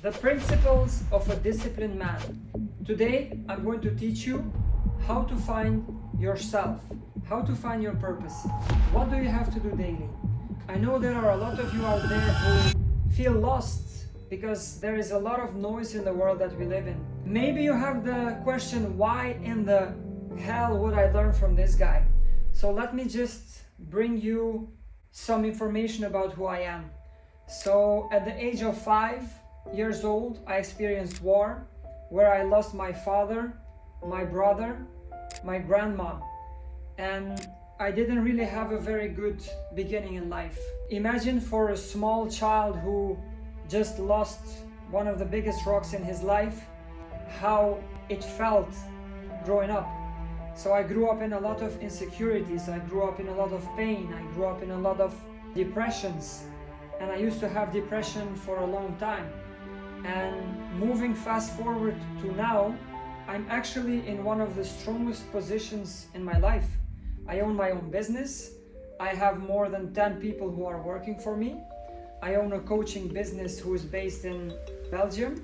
The principles of a disciplined man. Today, I'm going to teach you how to find yourself, how to find your purpose. What do you have to do daily? I know there are a lot of you out there who feel lost because there is a lot of noise in the world that we live in. Maybe you have the question, why in the hell would I learn from this guy? So let me just bring you some information about who I am. So at the age of 5 years old, I experienced war where I lost my father, my brother, my grandma, and I didn't really have a very good beginning in life. Imagine for a small child who just lost one of the biggest rocks in his life, how it felt growing up. So I grew up in a lot of insecurities, I grew up in a lot of pain, I grew up in a lot of depressions, and I used to have depression for a long time. And moving fast forward to now, I'm actually in one of the strongest positions in my life. I own my own business. I have more than 10 people who are working for me. I own a coaching business who is based in Belgium.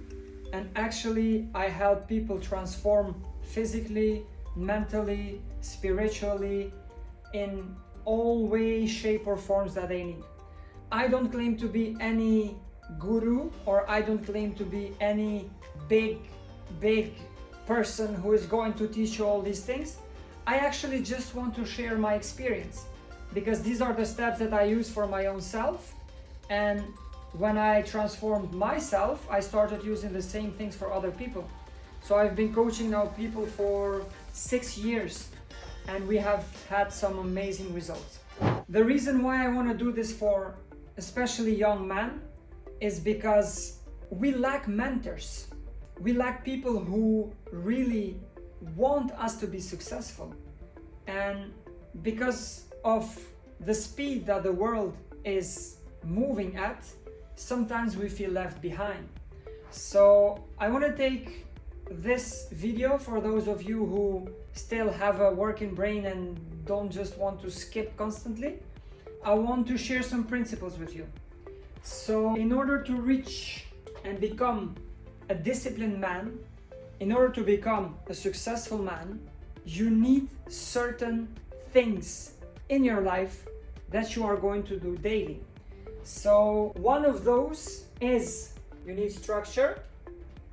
And actually, I help people transform physically, mentally, spiritually, in all ways, shape, or forms that they need. I don't claim to be any guru, or I don't claim to be any big person who is going to teach you all these things. I actually just want to share my experience, because these are the steps that I use for my own self. And when I transformed myself, I started using the same things for other people. So I've been coaching now people for 6 years, and we have had some amazing results. The reason why I want to do this for especially young men is because we lack mentors. We lack people who really want us to be successful. And because of the speed that the world is moving at, sometimes we feel left behind. So I want to take this video for those of you who still have a working brain and don't just want to skip constantly. I want to share some principles with you. So in order to reach and become a disciplined man, in order to become a successful man, you need certain things in your life that you are going to do daily. So one of those is you need structure.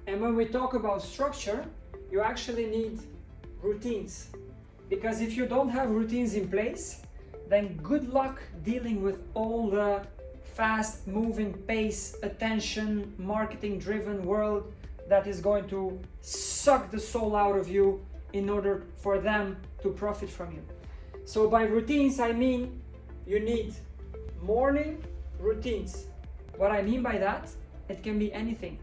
And when we talk about structure, you actually need routines. Because if you don't have routines in place, then good luck dealing with all the fast moving pace, attention, marketing driven world that is going to suck the soul out of you in order for them to profit from you. So by routines, I mean you need morning routines. What I mean by that, it can be anything.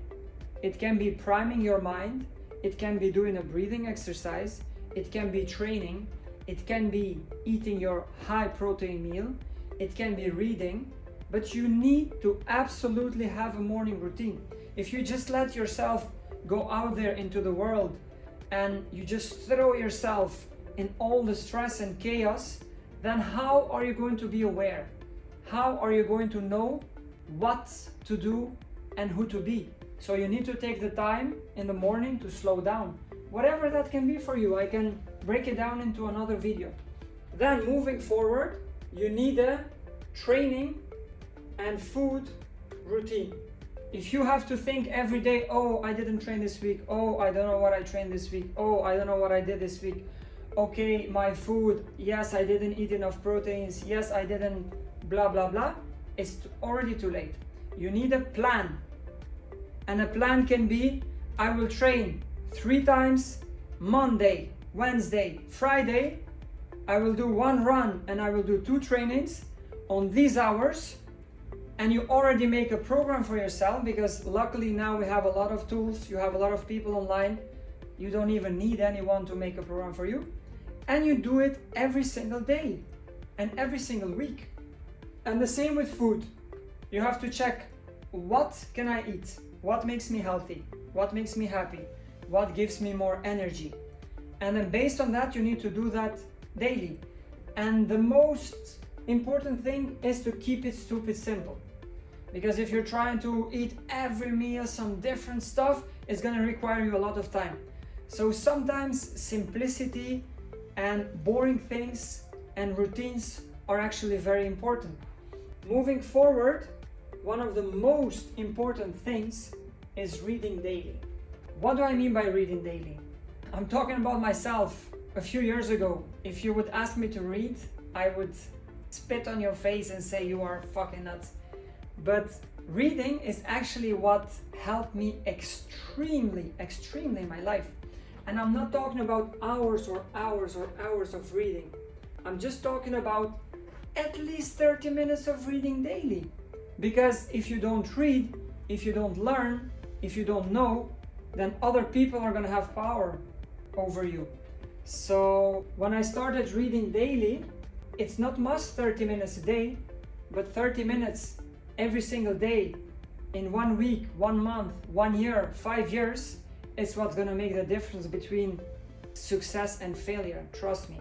It can be priming your mind, it can be doing a breathing exercise, it can be training, it can be eating your high protein meal, it can be reading, but you need to absolutely have a morning routine. If you just let yourself go out there into the world and you just throw yourself in all the stress and chaos, then how are you going to be aware? How are you going to know what to do and who to be? So you need to take the time in the morning to slow down. Whatever that can be for you, I can break it down into another video. Then moving forward, you need a training and food routine. If you have to think every day, oh, I didn't train this week, oh, I don't know what I trained this week, oh, I don't know what I did this week, okay, my food, yes, I didn't eat enough proteins, yes, I didn't blah, blah, blah, it's already too late. You need a plan. And a plan can be, I will train 3 times, Monday, Wednesday, Friday, I will do 1 run and I will do 2 trainings on these hours. And you already make a program for yourself, because luckily now we have a lot of tools, you have a lot of people online, you don't even need anyone to make a program for you. And you do it every single day and every single week. And the same with food. You have to check, what can I eat? What makes me healthy? What makes me happy? What gives me more energy? And then based on that, you need to do that daily. And the most important thing is to keep it stupid simple. Because if you're trying to eat every meal some different stuff, it's going to require you a lot of time. So sometimes simplicity and boring things and routines are actually very important. Moving forward, one of the most important things is reading daily. What do I mean by reading daily? I'm talking about myself. A few years ago, if you would ask me to read, I would spit on your face and say you are fucking nuts. But reading is actually what helped me extremely in my life. And I'm not talking about hours of reading. I'm just talking about at least 30 minutes of reading daily. Because if you don't read, if you don't learn, if you don't know, then other people are going to have power over you. So when I started reading daily, it's not much 30 minutes a day, but 30 minutes every single day in 1 week, 1 month, 1 year, 5 years is what's going to make the difference between success and failure. Trust me.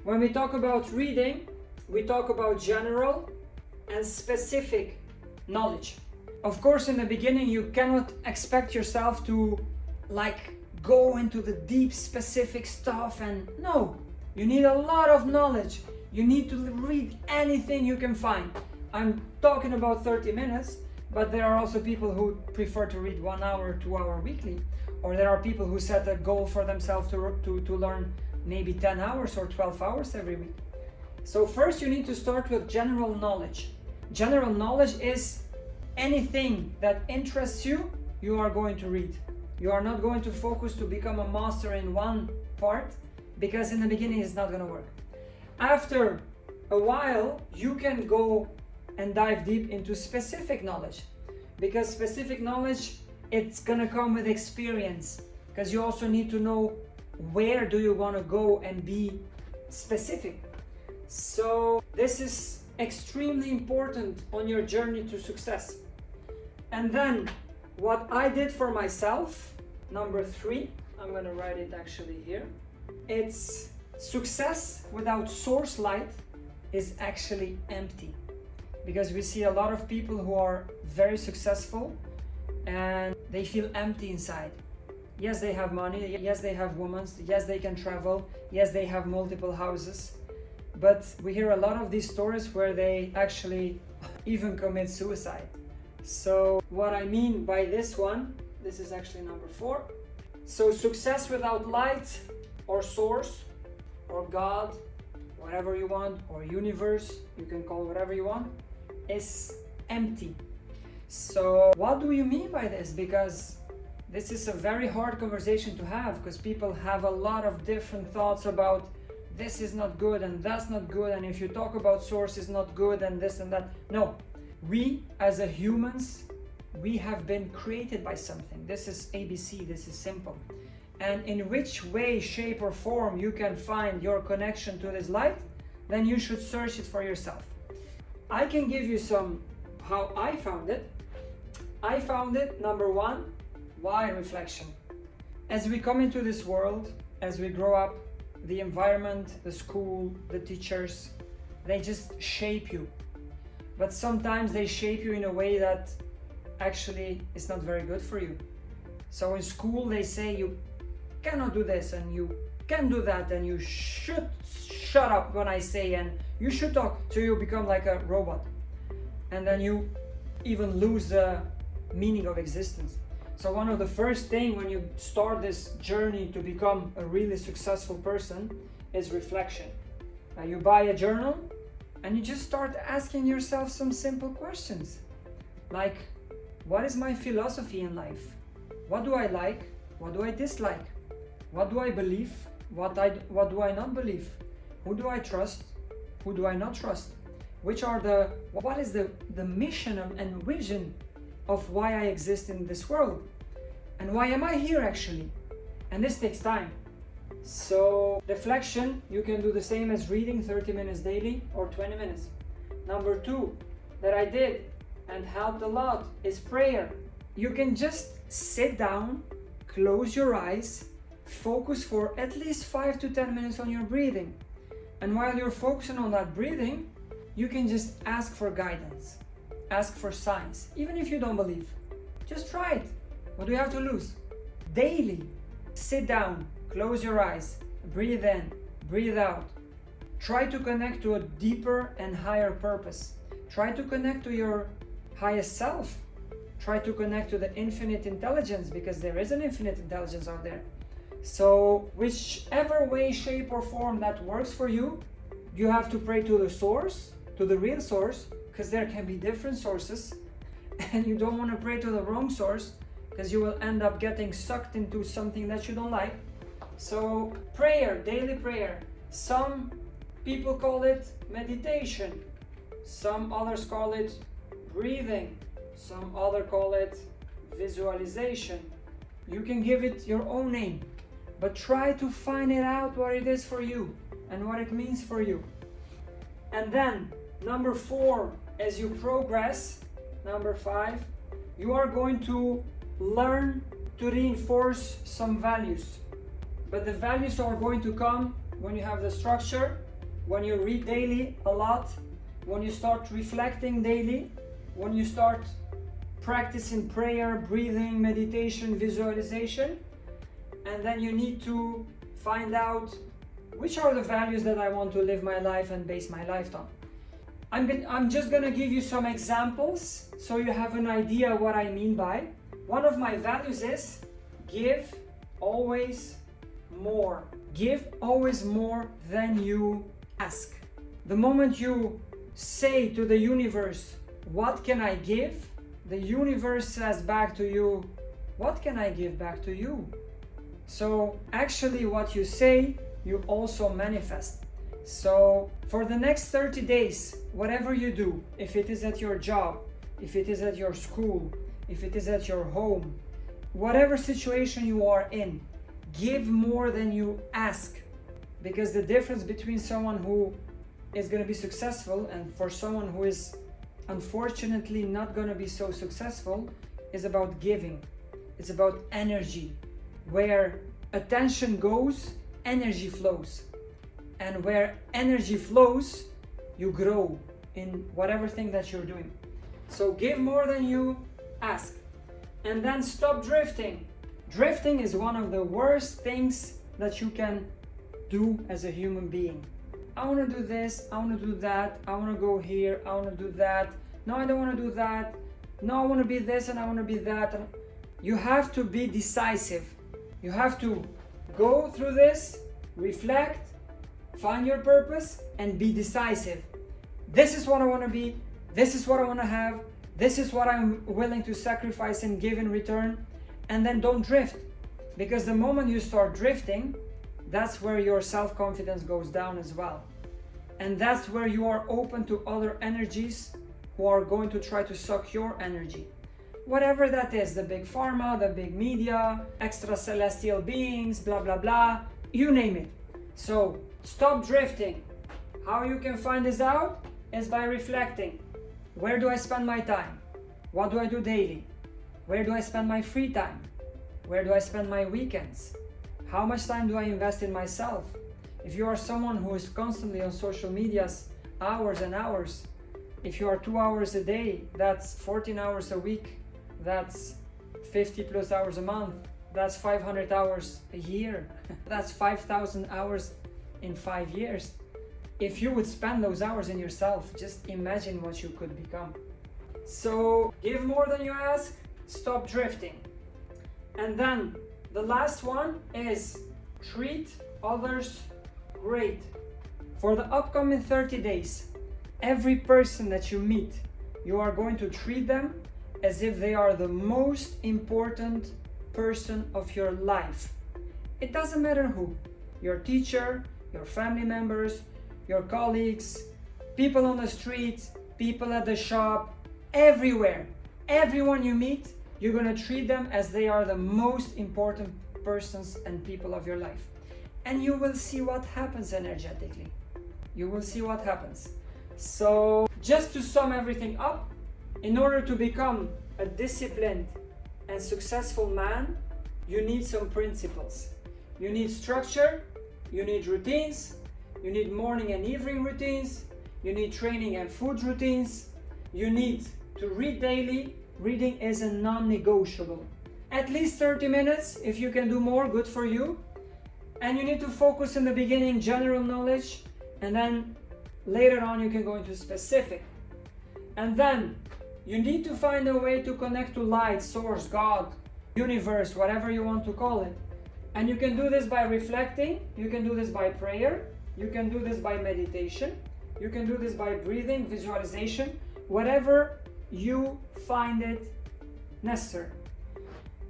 When we talk about reading, we talk about general and specific knowledge. Of course, in the beginning, you cannot expect yourself to go into the deep specific stuff, and no, you need a lot of knowledge. You need to read anything you can find. I'm talking about 30 minutes, but there are also people who prefer to read 1 hour, 2 hour weekly, or there are people who set a goal for themselves to learn maybe 10 hours or 12 hours every week. So first you need to start with general knowledge. General knowledge is anything that interests you, you are going to read. You are not going to focus to become a master in one part, because in the beginning it's not going to work. After a while, you can go and dive deep into specific knowledge, because specific knowledge, it's going to come with experience, because you also need to know where do you want to go and be specific. So this is extremely important on your journey to success. And then what I did for myself, number 3, I'm going to write it actually here. It's success without source light is actually empty. Because we see a lot of people who are very successful and they feel empty inside. Yes, they have money. Yes, they have women. Yes, they can travel. Yes, they have multiple houses. But we hear a lot of these stories where they actually even commit suicide. So what I mean by this one, this is actually number 4. So success without light or source or God, whatever you want, or universe, you can call whatever you want, is empty. So what do you mean by this? Because this is a very hard conversation to have, because people have a lot of different thoughts about this is not good and that's not good, and if you talk about source is not good and this and that. No, we as a humans, we have been created by something. This is ABC, this is simple. And in which way, shape or form you can find your connection to this light, then you should search it for yourself. I can give you some how I found it. I found it, number 1, why reflection. As we come into this world, as we grow up, the environment, the school, the teachers, they just shape you. But sometimes they shape you in a way that actually is not very good for you. So in school they say you cannot do this and you can do that and you should shut up when I say and you should talk, so you become like a robot. And then you even lose the meaning of existence. So one of the first things when you start this journey to become a really successful person is reflection. You buy a journal and you just start asking yourself some simple questions. Like, what is my philosophy in life? What do I like? What do I dislike? What do I believe? What do I not believe? Who do I trust? Who do I not trust? What is the mission and vision of why I exist in this world? And why am I here actually? And this takes time. So reflection, you can do the same as reading 30 minutes daily or 20 minutes. Number 2 that I did and helped a lot is prayer. You can just sit down, close your eyes, focus for at least 5 to 10 minutes on your breathing. And while you're focusing on that breathing, you can just ask for guidance. ask for signs, even if you don't believe. Just try it. What do you have to lose? Daily, sit down, close your eyes, breathe in, breathe out. Try to connect to a deeper and higher purpose. Try to connect to your highest self. Try to connect to the infinite intelligence, because there is an infinite intelligence out there. So whichever way, shape or form that works for you, you have to pray to the source, to the real source, because there can be different sources, and you don't want to pray to the wrong source, because you will end up getting sucked into something that you don't like. So prayer, daily prayer. Some people call it meditation. Some others call it breathing. Some others call it visualization. You can give it your own name, but try to find it out what it is for you and what it means for you. And then number 4, as you progress, number 5, you are going to learn to reinforce some values. But the values are going to come when you have the structure, when you read daily a lot, when you start reflecting daily, when you start practicing prayer, breathing, meditation, visualization. And then you need to find out which are the values that I want to live my life and base my life on. I'm just gonna give you some examples so you have an idea what I mean by. One of my values is give always more. Give always more than you ask. The moment you say to the universe, what can I give? The universe says back to you, what can I give back to you? So actually what you say, you also manifest. So for the next 30 days, whatever you do, if it is at your job, if it is at your school, if it is at your home, whatever situation you are in, give more than you ask. Because the difference between someone who is going to be successful and for someone who is unfortunately not going to be so successful is about giving. It's about energy. Where attention goes, energy flows. And where energy flows, you grow in whatever thing that you're doing. So give more than you ask. And then stop drifting. Drifting is one of the worst things that you can do as a human being. I want to do this, I want to do that, I want to go here, I want to do that. No, I don't want to do that. No, I want to be this and I want to be that. You have to be decisive. You have to go through this, reflect, find your purpose, and be decisive. This is what I want to be. This is what I want to have. This is what I'm willing to sacrifice and give in return. And then don't drift. Because the moment you start drifting, that's where your self-confidence goes down as well. And that's where you are open to other energies who are going to try to suck your energy. Whatever that is, the big pharma, the big media, extra celestial beings, blah, blah, blah, you name it. So stop drifting. How you can find this out is by reflecting. Where do I spend my time? What do I do daily? Where do I spend my free time? Where do I spend my weekends? How much time do I invest in myself? If you are someone who is constantly on social medias, hours and hours, if you are 2 hours a day, that's 14 hours a week, that's 50 plus hours a month, that's 500 hours a year, that's 5,000 hours in 5 years. If you would spend those hours in yourself, just imagine what you could become. So give more than you ask, stop drifting. And then the last one is treat others great. For the upcoming 30 days, every person that you meet, you are going to treat them as if they are the most important person of your life. It doesn't matter who, your teacher, your family members, your colleagues, people on the street, people at the shop, everywhere. Everyone you meet, you're going to treat them as they are the most important persons and people of your life. And you will see what happens energetically. You will see what happens. So just to sum everything up, in order to become a disciplined and successful man, you need some principles. You need structure, you need routines, you need morning and evening routines, you need training and food routines, you need to read daily. Reading is a non-negotiable. At least 30 minutes. If you can do more, good for you. And you need to focus in the beginning, general knowledge, and then later on you can go into specific. And then you need to find a way to connect to light, source, God, universe, whatever you want to call it. And you can do this by reflecting, you can do this by prayer, you can do this by meditation, you can do this by breathing, visualization, whatever you find it necessary.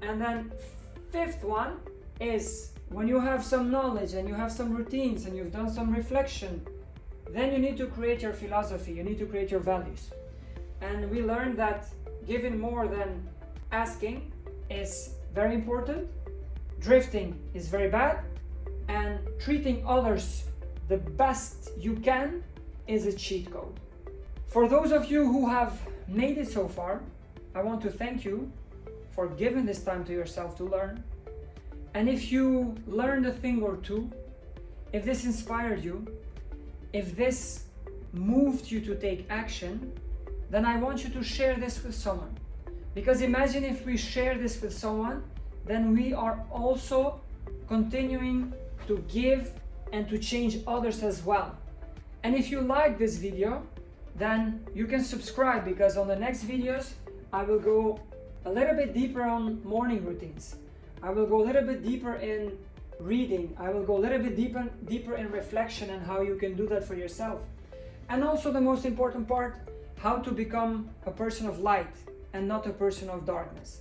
And then fifth one is when you have some knowledge and you have some routines and you've done some reflection, then you need to create your philosophy, you need to create your values. And we learned that giving more than asking is very important, drifting is very bad, and treating others the best you can is a cheat code. For those of you who have made it so far, I want to thank you for giving this time to yourself to learn. And if you learned a thing or two, if this inspired you, if this moved you to take action, then I want you to share this with someone. Because imagine if we share this with someone, then we are also continuing to give and to change others as well. And if you like this video, then you can subscribe, because on the next videos I will go a little bit deeper on morning routines. I will go a little bit deeper in reading. I will go a little bit deeper in reflection and how you can do that for yourself. And also the most important part, how to become a person of light and not a person of darkness.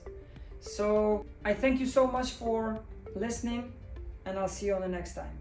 So I thank you so much for listening, and I'll see you on the next time.